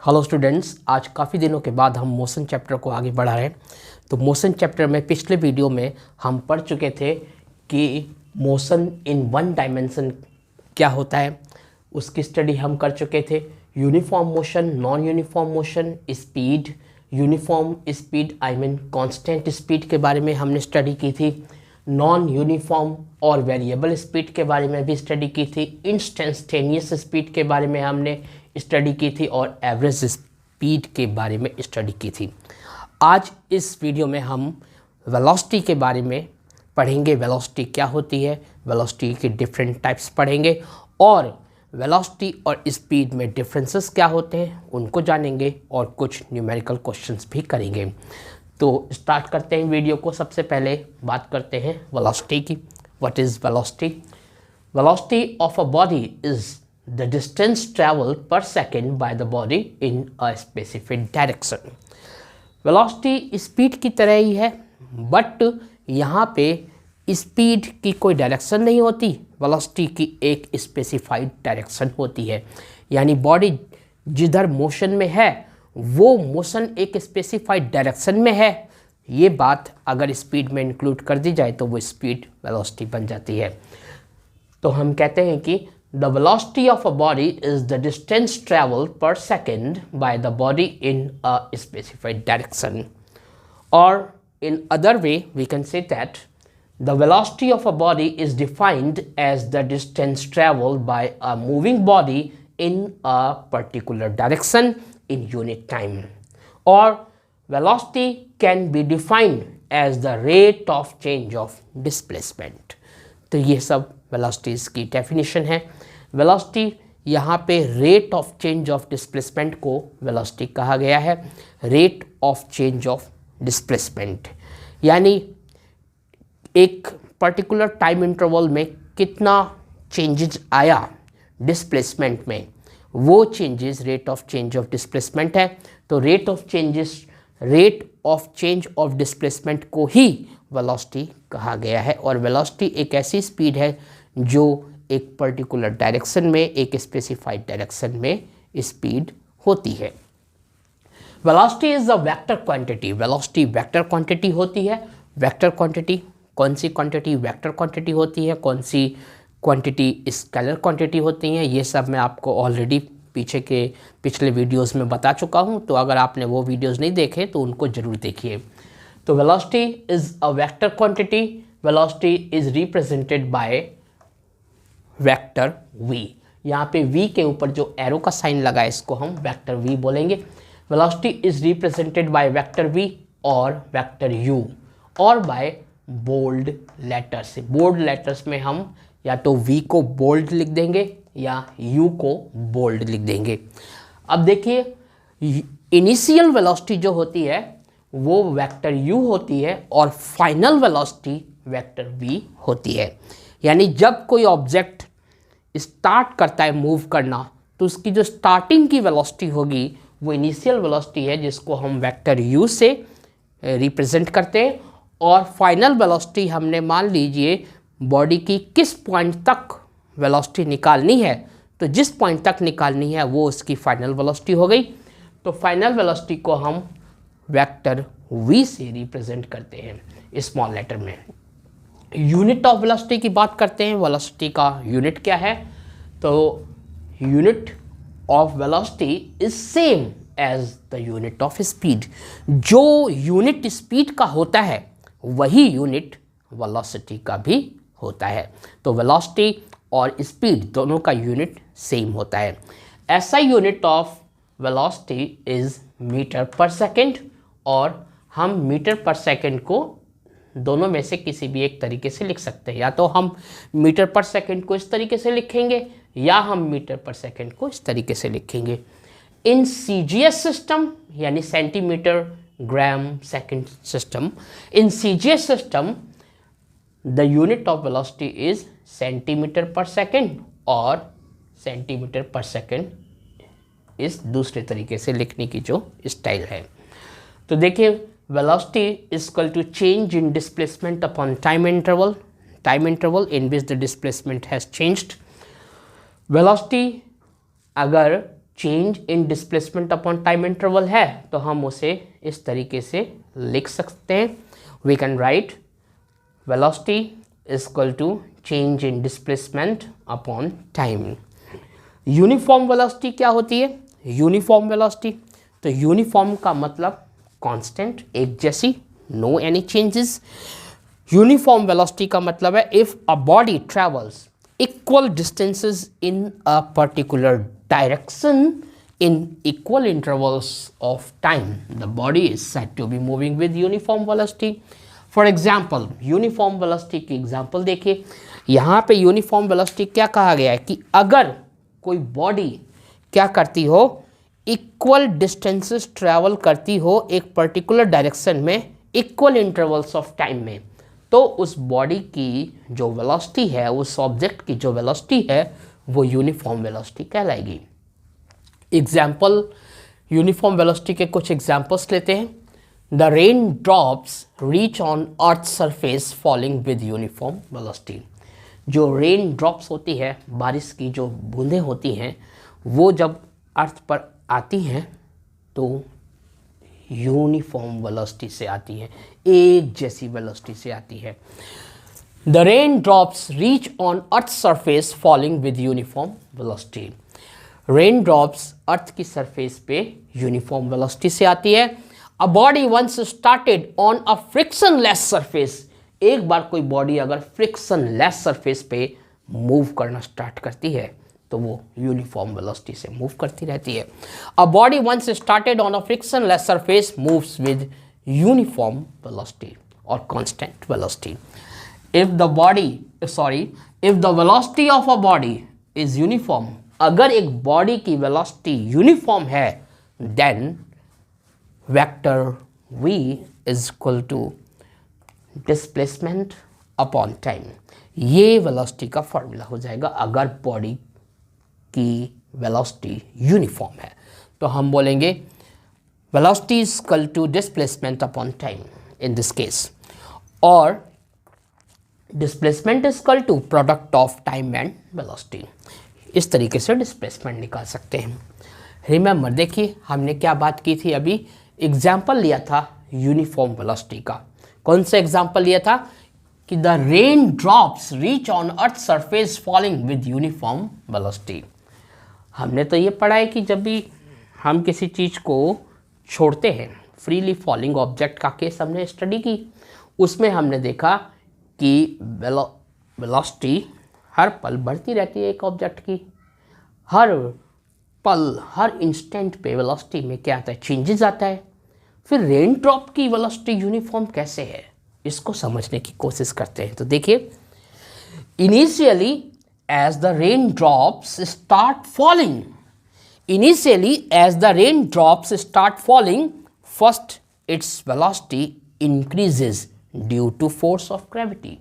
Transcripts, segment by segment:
Hello students, आज काफ़ी दिनों के बाद हम मोशन चैप्टर को आगे बढ़ा रहे हैं। तो मोशन चैप्टर में पिछले वीडियो में हम पढ़ चुके थे कि मोशन इन वन डायमेंशन क्या होता है, उसकी स्टडी हम कर चुके थे। Uniform motion, non uniform motion, speed, uniform speed I mean constant speed के बारे में हमने स्टडी की थी। नॉन यूनिफॉर्म और वेरिएबल स्पीड के बारे में भी स्टडी की थी। इंस्टेंटेनियस स्पीड के बारे में हमने स्टडी की थी और एवरेज स्पीड के बारे में स्टडी की थी। आज इस वीडियो में हम वेलोसिटी के बारे में पढ़ेंगे। वेलोसिटी क्या होती है, वेलोसिटी के डिफरेंट टाइप्स पढ़ेंगे और वेलोसिटी और स्पीड में डिफरेंसेस क्या होते हैं उनको जानेंगे और कुछ न्यूमेरिकल क्वेश्चंस भी करेंगे। तो स्टार्ट करते हैं वीडियो को। सबसे पहले बात करते हैं वेलोसिटी की। What is velocity? Velocity of a body is the distance traveled per second by the body in a specific direction. Velocity speed की तरह ही है, बट यहाँ पे स्पीड की कोई डायरेक्शन नहीं होती, वेलोसिटी की एक स्पेसिफाइड डायरेक्शन होती है। यानी बॉडी जिधर मोशन में है वो मोशन एक स्पेसिफाइड डायरेक्शन में है। ये बात अगर स्पीड में इंक्लूड कर दी जाए तो वो स्पीड वेलोसिटी बन जाती है। तो हम कहते हैं कि the velocity of a body is the distance traveled per second by the body in a specified direction. Or in other way, we can say that the velocity of a body is defined as the distance traveled by a moving body in a particular direction in unit time. Or velocity can be defined as the rate of change of displacement. तो ये सब velocities की definition है। Velocity यहाँ पे rate of change of displacement को velocity कहा गया है। Rate of change of displacement यानी एक पर्टिकुलर टाइम इंटरवल में कितना चेंजेस आया डिस्प्लेसमेंट में, वो changes rate of change of displacement है। तो rate of change of displacement को ही वेलोसिटी कहा गया है। और वेलोसिटी एक ऐसी स्पीड है जो एक पर्टिकुलर डायरेक्शन में, एक स्पेसिफाइड डायरेक्शन में स्पीड होती है। Velocity is a vector quantity. Velocity vector quantity होती है। वेक्टर क्वांटिटी कौन सी क्वांटिटी वेक्टर क्वांटिटी होती है, कौन सी क्वांटिटी स्केलर क्वांटिटी होती हैं, ये सब मैं आपको ऑलरेडी पिछले वीडियोस में बता चुका हूँ। तो अगर आपने वो वीडियोस नहीं देखे तो उनको जरूर देखिए। तो velocity is a vector quantity. Velocity is represented by vector v। यहाँ पे v के ऊपर जो एरो का साइन लगा है इसको हम वेक्टर v बोलेंगे। Velocity is represented by vector v और वेक्टर u और by bold letters. Bold letters में हम या तो v को बोल्ड लिख देंगे या u को बोल्ड लिख देंगे। अब देखिए, इनिशियल वेलोसिटी जो होती है वो वेक्टर u होती है और फाइनल वेलोसिटी वेक्टर v होती है। यानी जब कोई ऑब्जेक्ट स्टार्ट करता है मूव करना तो उसकी जो स्टार्टिंग की वेलोसिटी होगी वो इनिशियल वेलोसिटी है, जिसको हम वेक्टर u से रिप्रेजेंट करते हैं। और फाइनल वेलोसिटी हमने मान लीजिए बॉडी की किस पॉइंट तक वेलोसिटी निकालनी है, तो जिस पॉइंट तक निकालनी है वो उसकी फाइनल वेलोसिटी हो गई। तो फाइनल वेलोसिटी को हम वेक्टर v से रिप्रेजेंट करते हैं स्मॉल लेटर में। यूनिट ऑफ वेलोसिटी की बात करते हैं। वेलोसिटी का यूनिट क्या है? तो unit of velocity is same as the unit of speed. जो यूनिट स्पीड का होता है वही यूनिट वेलोसिटी का भी होता है। तो वेलोसिटी और स्पीड दोनों का यूनिट सेम होता है। ऐसा unit of velocity is metre per second, और हम मीटर पर सेकेंड को दोनों में से किसी भी एक तरीके से लिख सकते हैं। या तो हम मीटर पर सेकंड को इस तरीके से लिखेंगे या हम मीटर पर सेकंड को इस तरीके से लिखेंगे। इन सीजीएस सिस्टम यानी centimetre gram second system, in CGS system the unit of velocity is centimetre पर सेकंड और सेंटीमीटर पर सेकंड इस दूसरे तरीके से लिखने की जो स्टाइल है। तो देखिए, velocity is equal to change in displacement upon time interval in which the displacement has changed। velocity अगर change in displacement upon time interval है तो हम उसे इस तरीके से लिख सकते हैं. We can write velocity is equal to change in displacement upon time. Uniform velocity क्या होती है? यूनिफॉर्म वेलोसिटी, तो यूनिफॉर्म का मतलब कांस्टेंट, एक जैसी, no any changes. Uniform velocity का मतलब है if a body travels equal distances in a particular direction in equal intervals of time, the body is said to be moving with uniform velocity. For example, uniform velocity की example देखिए. यहाँ पे uniform velocity क्या कहा गया है कि अगर कोई body क्या करती हो, equal distances travel करती हो एक particular direction में equal intervals of time में, तो उस body की जो velocity है, उस object की जो velocity है, वो यूनिफॉर्म वेलोसिटी कहलाएगी. एग्जाम्पल, यूनिफॉर्म वेलोसिटी के कुछ एग्जाम्पल्स लेते हैं. The rain drops reach on earth surface falling with uniform velocity. जो रेन ड्रॉप्स होती है, बारिश की जो बूंदें होती हैं, वो जब अर्थ पर आती हैं तो यूनिफॉर्म वेलोसिटी से आती है, एक जैसी वेलोसिटी से आती है. The raindrops reach on Earth's surface falling with uniform velocity. Raindrops अर्थ की सरफेस पे यूनिफॉर्म वेलोसिटी से आती है. A body once started on a frictionless surface. एक बार कोई बॉडी अगर frictionless सरफेस पे मूव करना स्टार्ट करती है तो वो यूनिफॉर्म वेलोसिटी से मूव करती रहती है. A body once started on a frictionless surface moves with uniform velocity or constant velocity. If the velocity of a body is uniform, अगर एक बॉडी की वेलोसिटी यूनिफॉर्म है, then vector v is equal to displacement upon time. ये velocity का formula हो जाएगा अगर body की वेलोसिटी यूनिफॉर्म है. तो हम बोलेंगे velocity is equal to displacement upon time in this case, और displacement is equal to product of time and velocity. इस तरीके से डिस्प्लेसमेंट निकाल सकते हैं. रिमेंबर, देखिए हमने क्या बात की थी अभी, एग्जाम्पल लिया था यूनिफॉर्म वेलोसिटी का. कौन सा एग्जाम्पल लिया था कि the rain drops reach on earth surface falling with uniform velocity. हमने तो ये पढ़ा है कि जब भी हम किसी चीज़ को छोड़ते हैं, फ्रीली फॉलिंग ऑब्जेक्ट का केस हमने स्टडी की, उसमें हमने देखा कि वेलोसिटी हर पल बढ़ती रहती है एक ऑब्जेक्ट की. हर पल, हर इंस्टेंट पे वेलोसिटी में क्या आता है, चेंजेस आता है. फिर रेन ड्रॉप की वेलोसिटी यूनिफॉर्म कैसे है, इसको समझने की कोशिश करते हैं. तो देखिए, initially as the rain drops start falling, first its velocity increases due to force of gravity.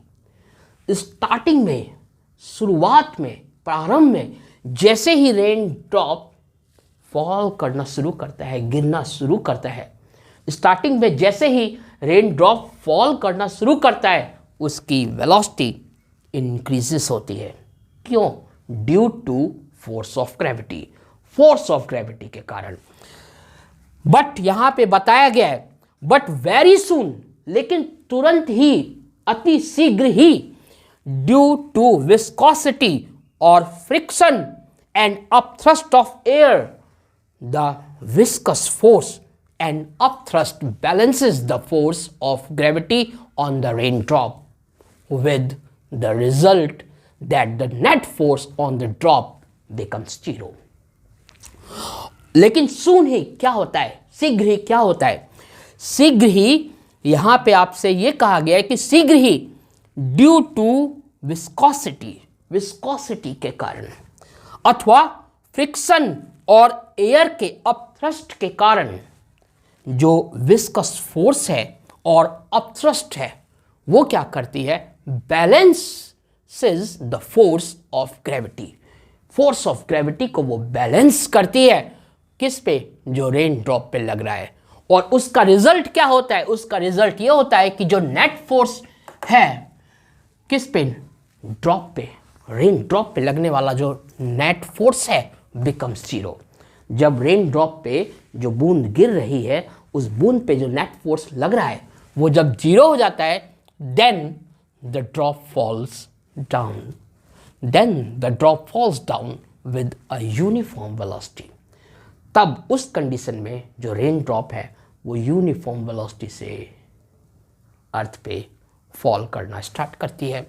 Starting में, शुरुआत में, प्रारंभ में जैसे ही रेन ड्रॉप फॉल करना शुरू करता है, गिरना शुरू करता है, स्टार्टिंग में जैसे ही रेन ड्रॉप फॉल करना शुरू करता है, उसकी वेलोसिटी इंक्रीजेस होती है. क्यों? Due to force of gravity, force of gravity के कारण. बट यहां पे बताया गया है, बट वेरी सून, लेकिन तुरंत ही, अति शीघ्र ही, ड्यू टू विस्कोसिटी और friction and upthrust of air, the viscous force and upthrust balances the force of gravity on the raindrop, with the result that the net force on the drop becomes zero. लेकिन soon ही क्या होता है, शीघ्र ही क्या होता है, शीघ्र ही यहां पे आपसे यह कहा गया है कि शीघ्र ही ड्यू टू विस्कोसिटी के कारण अथवा फ्रिक्शन और एयर के अपथ्रस्ट के कारण, जो विस्कस फोर्स है और अपथ्रस्ट है, वो क्या करती है, balances the force of gravity. Force of gravity को वो बैलेंस करती है. किस पे? जो रेन ड्रॉप पे लग रहा है. और उसका रिजल्ट क्या होता है? उसका रिजल्ट ये होता है कि जो नेट फोर्स है किस पे? ड्रॉप पे, रेन ड्रॉप पे लगने वाला जो नेट फोर्स है बिकम्स जीरो. जब रेन ड्रॉप पे जो बूंद गिर रही है, उस बूंद पे जो नेट फोर्स लग रहा है वो जब 0 हो जाता है, then the drop falls down, with a uniform velocity. तब उस कंडीशन में जो रेन ड्रॉप है वो यूनिफॉर्म वेलोसिटी से अर्थ पे फॉल करना स्टार्ट करती है।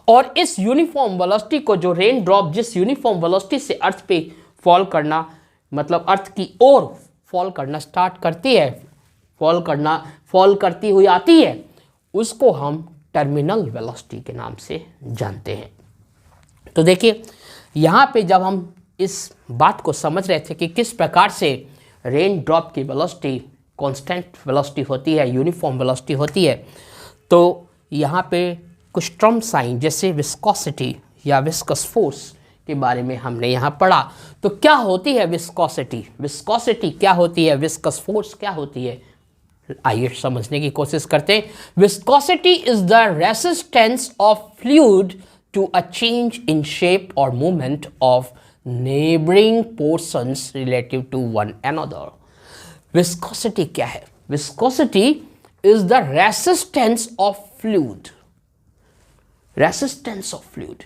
और इस यूनिफॉर्म वेलोसिटी को, जो रेन ड्रॉप जिस यूनिफॉर्म वेलोसिटी से अर्थ पे फॉल करना, मतलब अर्थ की ओर फॉल करना स्टार्ट करती है, फॉल करती हुई आती है, उसको हम टर्मिनल वेलोसिटी के नाम से जानते हैं। तो देखिए यहाँ पे जब हम इस बात को समझ रहे थे कि किस प्रकार से रेन ड्रॉप की वेलोसिटी कांस्टेंट वेलोसिटी होती है, यूनिफॉर्म वेलोसिटी होती है, तो यहाँ पे कुछ टर्म साइन जैसे विस्कोसिटी या विस्कस फोर्स के बारे में हमने यहाँ पढ़ा। तो क्या होती है विस्कोसिटी? विस्कोसिटी क्या होती है? विस्कस फोर्स क्या होती है? आइए समझने की कोशिश करते हैं। Viscosity is the resistance of fluid to a change in shape और movement of neighbouring portions relative to one another. Viscosity क्या है? Viscosity is the resistance of fluid. Resistance of fluid,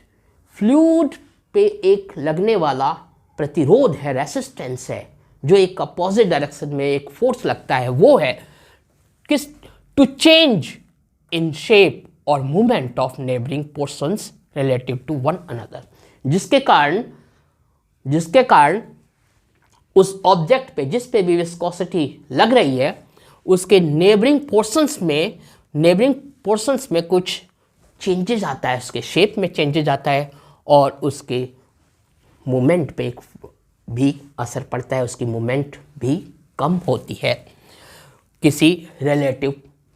fluid पे एक लगने वाला प्रतिरोध है, रेसिस्टेंस है, जो एक अपोजिट डायरेक्शन में एक फोर्स लगता है, वो है किस? टू चेंज इन शेप और movement of neighbouring portions relative to one another, जिसके कारण उस ऑब्जेक्ट पे जिस पे भी विस्कोसिटी लग रही है, उसके नेबरिंग पोर्शंस में कुछ चेंजेस आता है, उसके शेप में चेंजेस आता है और उसके मूवमेंट पे भी असर पड़ता है, उसकी मूवमेंट भी कम होती है किसी रिलेटिव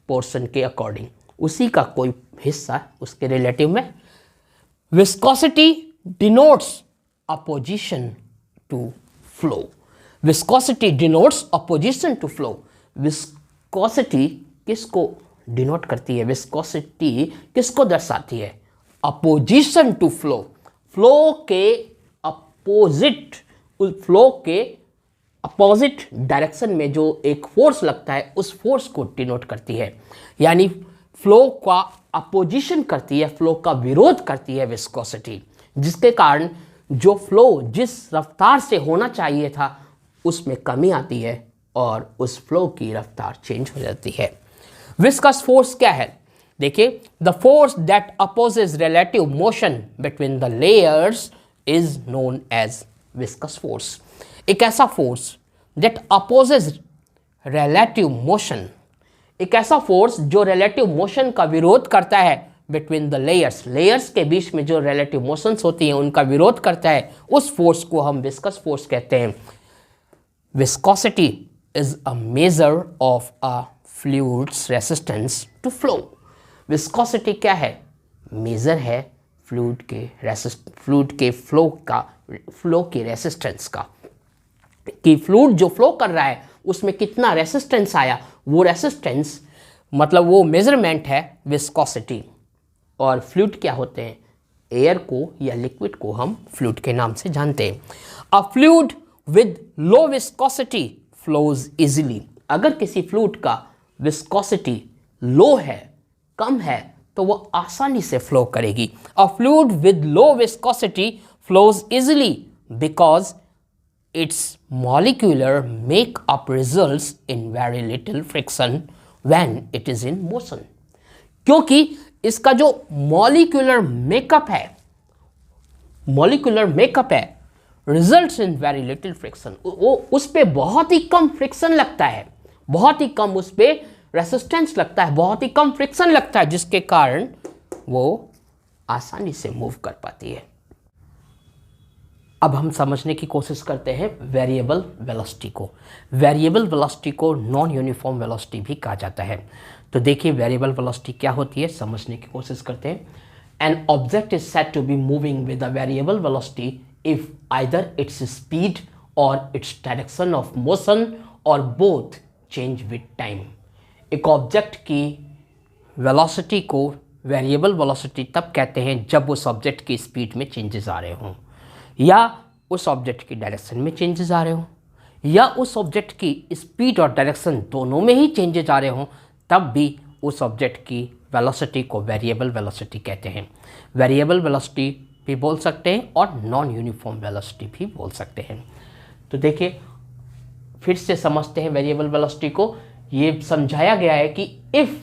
पोर्शन के अकॉर्डिंग, उसी का कोई हिस्सा उसके रिलेटिव में। Viscosity denotes opposition to flow. Viscosity denotes opposition to flow. Viscosity किसको डिनोट करती है? विस्कोसिटी किसको दर्शाती है? Opposition to flow. फ्लो के अपोजिट डायरेक्शन में जो एक फोर्स लगता है, उस फोर्स को डिनोट करती है, यानी फ्लो का अपोजिशन करती है, फ्लो का विरोध करती है विस्कोसिटी, जिसके कारण जो फ्लो जिस रफ्तार से होना चाहिए था उसमें कमी आती है और उस फ्लो की रफ्तार चेंज हो जाती है। विस्कस फोर्स क्या है? देखिए, the force that opposes relative motion between the layers is known as viscous force. एक ऐसा force that opposes relative motion, एक ऐसा फोर्स जो रिलेटिव मोशन का विरोध करता है बिटवीन द लेयर्स के बीच में जो रिलेटिव मोशंस होती हैं उनका विरोध करता है, उस फोर्स को हम विस्कस फोर्स कहते हैं। Viscosity is a measure of a fluid's resistance to flow. Viscosity क्या है? मेजर है फ्लूइड के फ्लो की रेसिस्टेंस का, कि फ्लूइड जो फ्लो कर रहा है उसमें कितना रेसिस्टेंस आया, वो रेसिस्टेंस मतलब वो मेजरमेंट है विस्कोसिटी। और फ्लूइड क्या होते हैं? एयर को या लिक्विड को हम फ्लूइड के नाम से जानते हैं। अ fluid with low viscosity flows easily. अगर किसी फ्लूइड का विस्कोसिटी लो है, कम है, तो वो आसानी से फ्लो करेगी। अ fluid with low viscosity flows easily because its molecular make-up results in very little friction when it is in motion। क्योंकि इसका जो मॉलिक्यूलर मेकअप है results in very little friction, वो उस पे बहुत ही कम फ्रिक्शन लगता है, बहुत ही कम उस पे रेसिस्टेंस लगता है, बहुत ही कम फ्रिक्शन लगता है, जिसके कारण वो आसानी से मूव कर पाती है। अब हम समझने की कोशिश करते हैं वेरिएबल वेलोसिटी को। वेरिएबल वेलोसिटी को नॉन यूनिफॉर्म वेलोसिटी भी कहा जाता है। तो देखिए वेरिएबल वेलोसिटी क्या होती है, समझने की कोशिश करते हैं। An object is said to be moving with a variable velocity if either its speed और इट्स डायरेक्शन ऑफ मोशन और बोथ चेंज विद टाइम। एक ऑब्जेक्ट की वेलोसिटी को वेरिएबल वेलोसिटी तब कहते हैं जब उस ऑब्जेक्ट की स्पीड में चेंजेस आ रहे हों या उस ऑब्जेक्ट की डायरेक्शन में चेंजेस आ रहे हों। या उस ऑब्जेक्ट की स्पीड और डायरेक्शन दोनों में ही चेंजेज आ रहे हों, तब भी उस ऑब्जेक्ट की वेलोसिटी को वेरिएबल वेलोसिटी कहते हैं। वेरिएबल वेलोसिटी भी बोल सकते हैं और नॉन यूनिफॉर्म वेलोसिटी भी बोल सकते हैं। तो देखिए फिर से समझते हैं वेरिएबल वेलोसिटी को। ये समझाया गया है कि if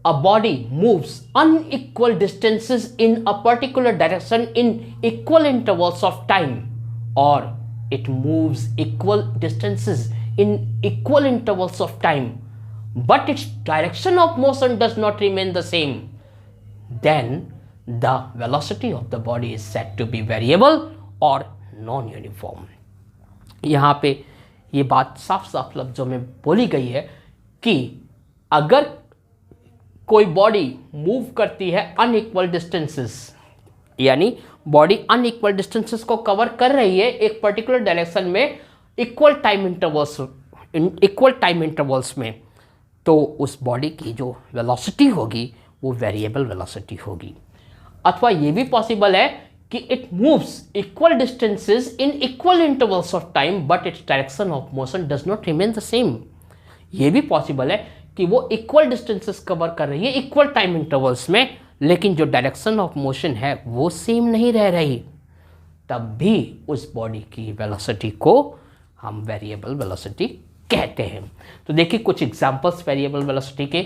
a body moves unequal distances in a particular direction in equal intervals of time, or it moves equal distances in equal intervals of time, but its direction of motion does not remain the same, then the velocity of the body is said to be variable or non-uniform. यहाँ पे ये बात साफ साफ लफ्ज़ों में बोली गई है कि अगर कोई बॉडी मूव करती है अनइक्वल डिस्टेंसेस, यानी बॉडी अनइक्वल डिस्टेंसेस को कवर कर रही है एक पर्टिकुलर डायरेक्शन में इक्वल टाइम इंटरवल्स में, तो उस बॉडी की जो वेलोसिटी होगी वो वेरिएबल वेलोसिटी होगी। अथवा ये भी पॉसिबल है कि it moves equal distances in equal intervals of time but it's direction of motion does not remain the same. ये भी पॉसिबल है कि वो इक्वल डिस्टेंसेस कवर कर रही है इक्वल टाइम इंटरवल्स में, लेकिन जो डायरेक्शन ऑफ मोशन है वो सेम नहीं रह रही, तब भी उस बॉडी की वेलोसिटी को हम वेरिएबल वेलोसिटी कहते हैं। तो देखिए कुछ एग्जांपल्स वेरिएबल वेलोसिटी के।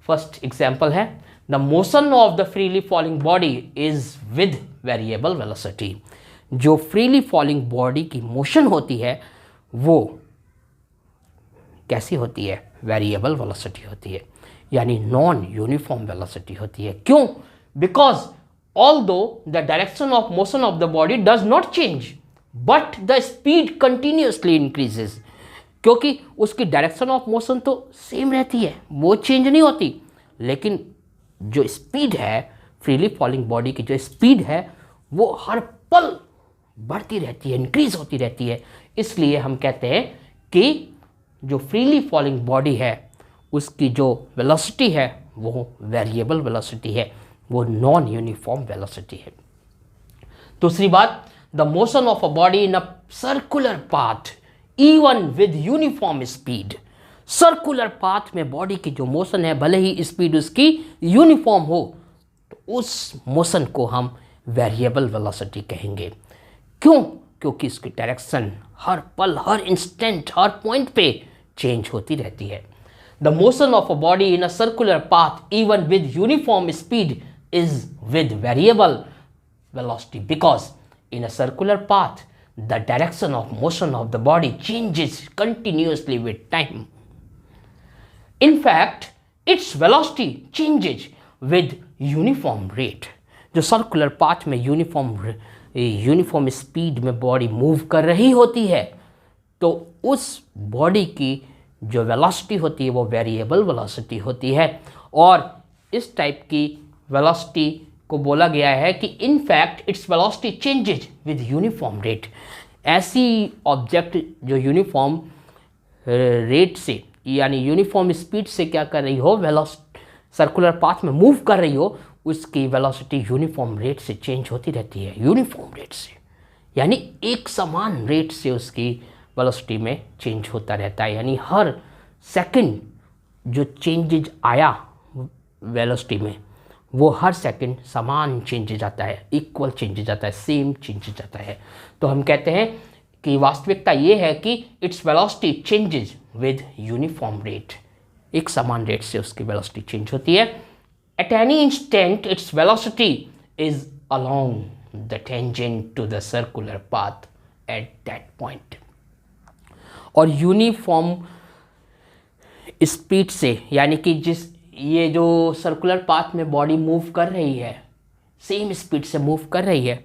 फर्स्ट एग्जांपल है the motion of the freely falling body is with variable velocity. जो फ्रीली फॉलिंग बॉडी की मोशन होती है वो कैसी होती है? वेरिएबल वेलोसिटी होती है, यानी नॉन यूनिफॉर्म वेलोसिटी होती है। क्यों? Because although the direction of motion of the body does not change but the speed continuously increases. क्योंकि उसकी डायरेक्शन ऑफ मोशन तो सेम रहती है, वो चेंज नहीं होती, लेकिन जो स्पीड है फ्रीली फॉलिंग बॉडी की, जो स्पीड है वो हर पल बढ़ती रहती है, इंक्रीज होती रहती है। इसलिए हम कहते हैं कि जो फ्रीली फॉलिंग बॉडी है उसकी जो वेलोसिटी है वो वेरिएबल वेलोसिटी है, वो नॉन यूनिफॉर्म वेलोसिटी है। दूसरी बात, the motion of a body in a circular path even with uniform speed. Circular path में बॉडी की जो मोशन है, भले ही स्पीड उसकी यूनिफॉर्म हो, तो उस मोशन को हम वेरिएबल वेलोसिटी कहेंगे। क्यों? क्योंकि इसकी डायरेक्शन हर पल, हर इंस्टेंट, हर पॉइंट पे चेंज होती रहती है। The motion of a body in a circular path even with uniform speed is with variable velocity because in a circular path the direction of motion of the body changes continuously with time. In fact it's velocity changes with uniform rate. जो circular path में uniform speed में body move कर रही होती है, तो उस body की जो वेलोसिटी होती है वो वेरिएबल वेलोसिटी होती है। और इस टाइप की वेलोसिटी को बोला गया है कि in fact it's velocity changes with uniform rate. ऐसी ऑब्जेक्ट जो यूनिफॉर्म रेट से यानी यूनिफॉर्म स्पीड से क्या कर रही हो, सर्कुलर पाथ में मूव कर रही हो, उसकी वेलोसिटी यूनिफॉर्म रेट से चेंज होती रहती है। यूनिफॉर्म रेट से यानी एक समान रेट से उसकी वेलोसिटी में चेंज होता रहता है, यानी हर सेकंड जो चेंजेज आया वेलोसिटी में वो हर सेकंड समान चेंजेज आता है, इक्वल चेंजेज आता है, सेम चेंजेज आता है। तो हम कहते हैं कि वास्तविकता ये है कि its velocity changes with uniform rate. एक समान रेट से उसकी वेलोसिटी चेंज होती है। At any instant its velocity is along the tangent to the circular path at that point. और यूनिफॉर्म स्पीड से यानी कि ये जो सर्कुलर पाथ में बॉडी मूव कर रही है, सेम स्पीड से मूव कर रही है,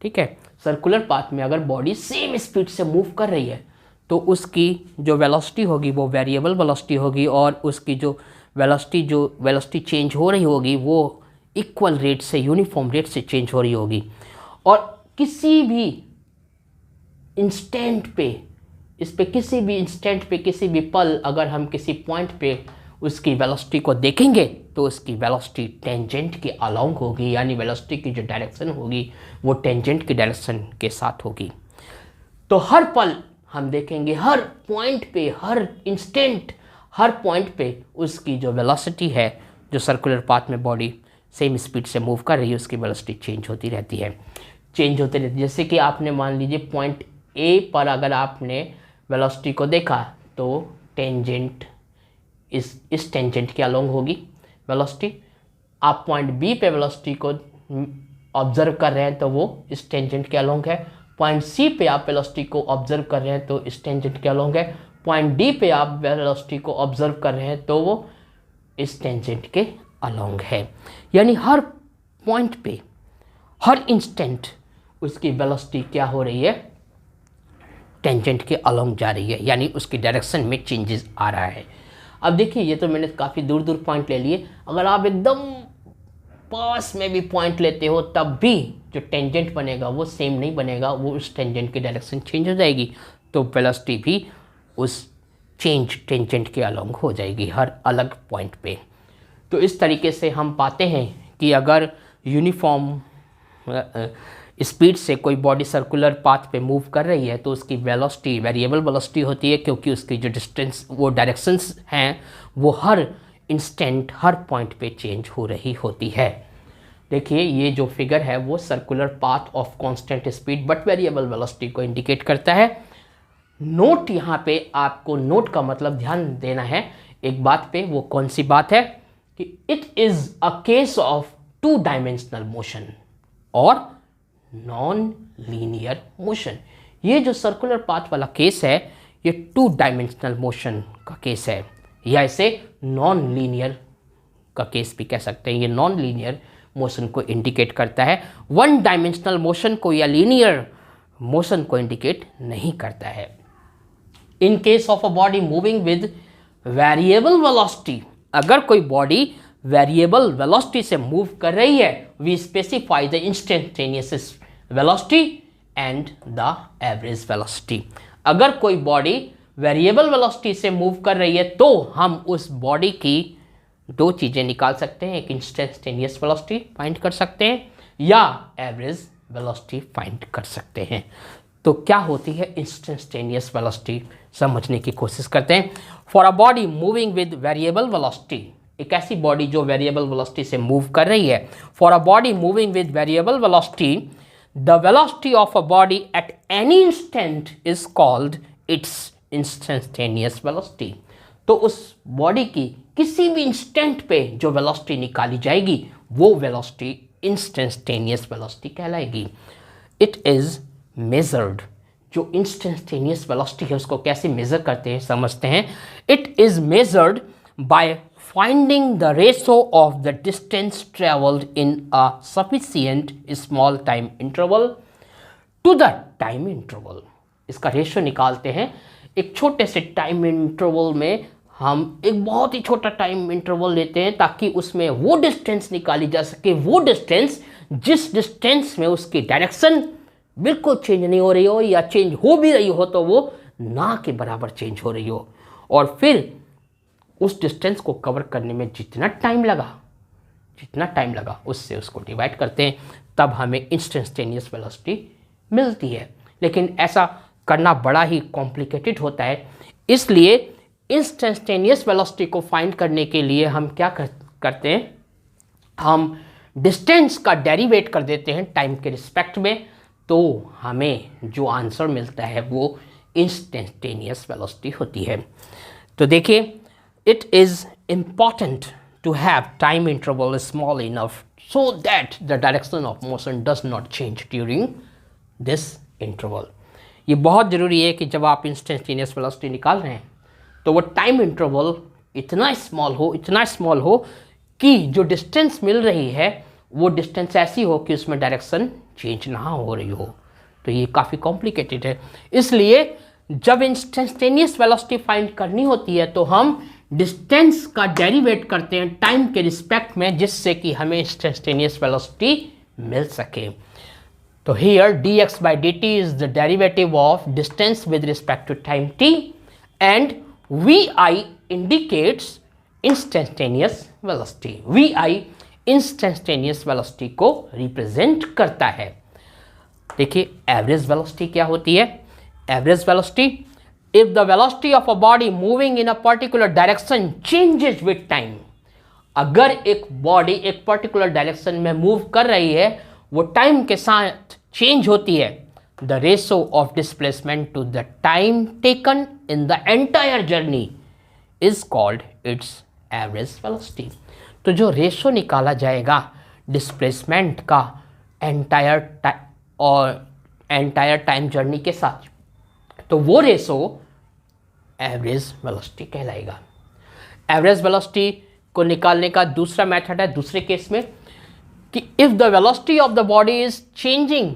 ठीक है। सर्कुलर पाथ में अगर बॉडी सेम स्पीड से मूव कर रही है तो उसकी जो वेलोसिटी होगी वो वेरिएबल वेलोसिटी होगी, और उसकी जो वेलोसिटी चेंज हो रही होगी वो इक्वल रेट से, यूनिफॉर्म रेट से चेंज हो रही होगी। और किसी भी इंस्टेंट पे, किसी भी पल अगर हम किसी पॉइंट पे उसकी वेलोसिटी को देखेंगे तो उसकी वेलोसिटी टेंजेंट के अलोंग होगी, यानी वेलोसिटी की जो डायरेक्शन होगी वो टेंजेंट की डायरेक्शन के साथ होगी। तो हर पल हम देखेंगे हर पॉइंट पे, हर इंस्टेंट, हर पॉइंट पे उसकी जो वेलोसिटी है, जो सर्कुलर पाथ में बॉडी सेम स्पीड से मूव कर रही है, उसकी वेलोसिटी चेंज होती रहती है, जैसे कि आपने मान लीजिए पॉइंट ए पर अगर आपने वेलोसिटी को देखा तो टेंजेंट इस टेंजेंट के अलोंग होगी वेलोसिटी। आप पॉइंट बी पे वेलोसिटी को ऑब्जर्व कर रहे हैं तो वो इस टेंजेंट के अलोंग है। पॉइंट सी पे आप वेलोसिटी को ऑब्जर्व कर रहे हैं तो इस टेंजेंट के अलोंग है। पॉइंट डी पे आप वेलोसिटी को ऑब्जर्व कर रहे हैं तो वो इस टेंजेंट के अलोंग है। यानी हर पॉइंट पे, हर इंस्टेंट उसकी वेलोसिटी क्या हो रही है, टेंजेंट के अलोंग जा रही है, यानी उसकी डायरेक्शन में चेंजेस आ रहा है। अब देखिए, ये तो मैंने काफ़ी दूर दूर पॉइंट ले लिए। अगर आप एकदम पास में भी पॉइंट लेते हो तब भी जो टेंजेंट बनेगा वो सेम नहीं बनेगा, वो उस टेंजेंट की डायरेक्शन चेंज हो जाएगी, तो वेलोसिटी भी उस चेंज टेंजेंट के अलोंग हो जाएगी हर अलग पॉइंट पे। तो इस तरीके से हम पाते हैं कि अगर यूनिफॉर्म स्पीड से कोई बॉडी सर्कुलर पाथ पे मूव कर रही है तो उसकी वेलोसिटी वेरिएबल वेलोसिटी होती है, क्योंकि उसकी जो डिस्टेंस, वो डायरेक्शंस हैं, वो हर इंस्टेंट, हर पॉइंट पे चेंज हो रही होती है। देखिए, ये जो फिगर है वो circular path of constant speed but variable velocity को इंडिकेट करता है। नोट, यहाँ पे आपको नोट का मतलब ध्यान देना है एक बात पे। वो कौन सी बात है कि it is a case of two dimensional motion और नॉन लीनियर मोशन। ये जो सर्कुलर पाथ वाला केस है, ये टू डायमेंशनल मोशन का केस है, या इसे नॉन लीनियर का केस भी कह सकते हैं। ये नॉन लीनियर मोशन को इंडिकेट करता है, वन डायमेंशनल मोशन को या लीनियर मोशन को इंडिकेट नहीं करता है। In case of a body moving with variable velocity, अगर कोई बॉडी वेरिएबल वेलोसिटी से मूव कर रही है, we specify the instantaneous velocity and the average velocity. अगर कोई बॉडी वेरिएबल वेलोसिटी से मूव कर रही है तो हम उस बॉडी की दो चीज़ें निकाल सकते हैं, एक इंस्टेंटेनियस वेलोसिटी फाइंड कर सकते हैं या एवरेज वेलोसिटी फाइंड कर सकते हैं। तो क्या होती है इंस्टेंटेनियस वेलोसिटी, समझने की कोशिश करते हैं। For a body moving with variable velocity, एक ऐसी बॉडी जो वेरिएबल वेलोसिटी से मूव कर रही है, for a body moving with variable velocity, the velocity of a body at any instant is called it's instantaneous velocity. तो उस body की किसी भी इंस्टेंट पे जो वेलोसिटी निकाली जाएगी वो वेलोसिटी इंस्टेंटेनियस वेलोसिटी कहलाएगी। इट इज मेजर्ड, जो इंस्टेंटेनियस वेलोसिटी है उसको कैसे मेजर करते हैं समझते हैं। It is measured by finding the ratio of the distance travelled in a sufficient small time interval to the time interval. इसका रेशो निकालते हैं। एक छोटे से टाइम इंटरवल में हम एक बहुत ही छोटा टाइम इंटरवल लेते हैं ताकि उसमें वो डिस्टेंस निकाली जा सके, वो डिस्टेंस जिस डिस्टेंस में उसकी डायरेक्शन बिल्कुल चेंज नहीं हो रही हो, या चेंज हो भी रही हो तो वो ना के बराबर चेंज हो रही हो। और फिर उस डिस्टेंस को कवर करने में जितना टाइम लगा उससे उसको डिवाइड करते हैं, तब हमें इंस्टेंटेनियस वेलोसिटी मिलती है। लेकिन ऐसा करना बड़ा ही कॉम्प्लिकेटेड होता है, इसलिए इंस्टेंटेनियस वेलोसिटी को फाइंड करने के लिए हम क्या करते हैं, हम डिस्टेंस का डेरिवेट कर देते हैं टाइम के रिस्पेक्ट में, तो हमें जो आंसर मिलता है वो इंस्टेंटेनियस वेलोसिटी होती है। तो देखिए, it is important to have time interval small enough so that the direction of motion does not change during this interval. ये बहुत ज़रूरी है कि जब आप इंस्टेंटेनियस वेलोसिटी निकाल रहे हैं तो वो टाइम इंटरवल इतना स्मॉल हो कि जो डिस्टेंस मिल रही है वो डिस्टेंस ऐसी हो कि उसमें डायरेक्शन चेंज ना हो रही हो। तो ये काफ़ी कॉम्प्लिकेटेड है, इसलिए जब इंस्टेंटेनियस वेलोसिटी फाइंड करनी होती है तो हम डिस्टेंस का डेरिवेट करते हैं टाइम के रिस्पेक्ट में, जिससे कि हमें इंस्टेंटेनियस वेलोसिटी मिल सके। तो here dx by dt is the derivative of distance with respect to time t and vi indicates instantaneous velocity. vi instantaneous velocity को represent करता है। देखिए, एवरेज वेलोसिटी क्या होती है? Average velocity, if the velocity of a body moving in a particular direction changes with time, अगर एक body एक पर्टिकुलर डायरेक्शन में मूव कर रही है, वो टाइम के साथ चेंज होती है, the ratio of displacement to the time taken in the entire journey is called its average velocity. तो जो रेशो निकाला जाएगा डिस्प्लेसमेंट का एंटायर टाइम जर्नी के साथ, तो वो रेशो एवरेज वेलोसिटी कहलाएगा। एवरेज वेलोसिटी को निकालने का दूसरा मेथड है दूसरे केस में कि if the velocity of the body is changing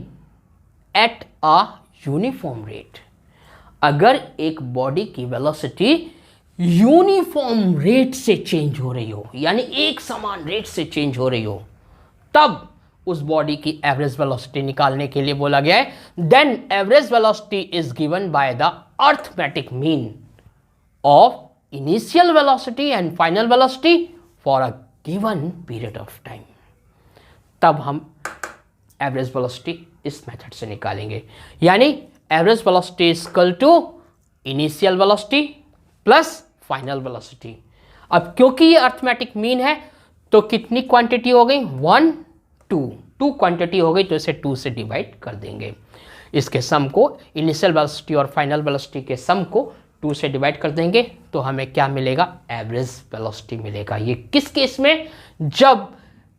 at a uniform rate, अगर एक बॉडी की वेलोसिटी यूनिफॉर्म रेट से चेंज हो रही हो, यानी एक समान रेट से चेंज हो रही हो, तब उस बॉडी की एवरेज वेलोसिटी निकालने के लिए बोला गया है। Then average velocity is given by the arithmetic mean of initial velocity and final velocity for a given period of time. तब हम एवरेज वेलोसिटी इस मेथड से निकालेंगे, यानी average velocity is equal to initial velocity plus final velocity. अब क्योंकि ये arithmetic mean है तो कितनी क्वांटिटी हो गई, 1 2 क्वांटिटी हो गई, तो इसे 2 से डिवाइड कर देंगे। इसके सम को, इनिशियल वेलोसिटी और फाइनल वेलोसिटी के सम को 2 से डिवाइड कर देंगे, तो हमें क्या मिलेगा, एवरेज वेलोसिटी मिलेगा। ये किस केस में, जब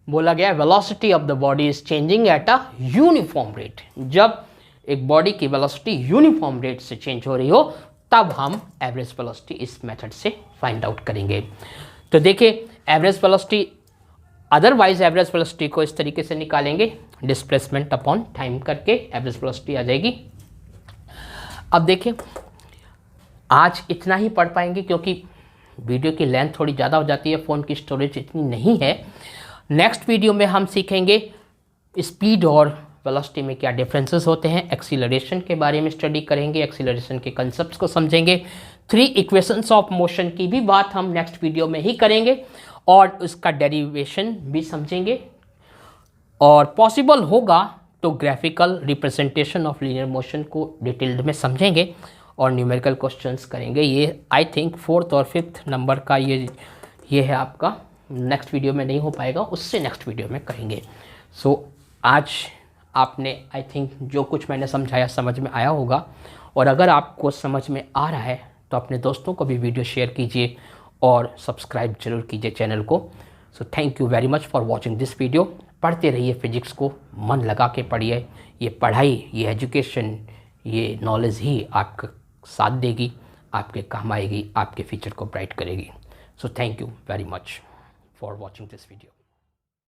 बोला गया velocity of the body is changing at a uniform rate, जब एक बॉडी की वेलोसिटी यूनिफॉर्म रेट से चेंज हो रही हो, तब हम एवरेज वेलोसिटी इस मेथड से फाइंड आउट करेंगे। तो देखिए average velocity, otherwise average velocity को इस तरीके से निकालेंगे, डिस्प्लेसमेंट अपॉन टाइम करके एवरेज वेलोसिटी आ जाएगी। अब देखिए आज इतना ही पढ़ पाएंगे क्योंकि वीडियो की लेंथ थोड़ी ज़्यादा हो जाती है, फ़ोन की स्टोरेज इतनी नहीं है। नेक्स्ट वीडियो में हम सीखेंगे स्पीड और वेलोसिटी में क्या डिफरेंसेस होते हैं, एक्सीलरेशन के बारे में स्टडी करेंगे, एक्सीलरेशन के कंसेप्ट्स को समझेंगे, 3 इक्वेशंस ऑफ मोशन की भी बात हम नेक्स्ट वीडियो में ही करेंगे और उसका डेरिवेशन भी समझेंगे, और पॉसिबल होगा तो graphical representation of linear motion को डिटेल्ड में समझेंगे और न्यूमेरिकल क्वेश्चंस करेंगे। ये आई थिंक 4th और 5th नंबर का ये है आपका, नेक्स्ट वीडियो में नहीं हो पाएगा, उससे नेक्स्ट वीडियो में करेंगे। सो आज आपने आई थिंक जो कुछ मैंने समझाया समझ में आया होगा, और अगर आपको समझ में आ रहा है तो अपने दोस्तों को भी वीडियो शेयर कीजिए और सब्सक्राइब जरूर कीजिए चैनल को। So thank you very much for watching this video. पढ़ते रहिए, फिजिक्स को मन लगा के पढ़िए। ये पढ़ाई, ये एजुकेशन, ये नॉलेज ही आपका साथ देगी, आपके काम आएगी, आपके फ्यूचर को ब्राइट करेगी। So thank you very much for watching this video.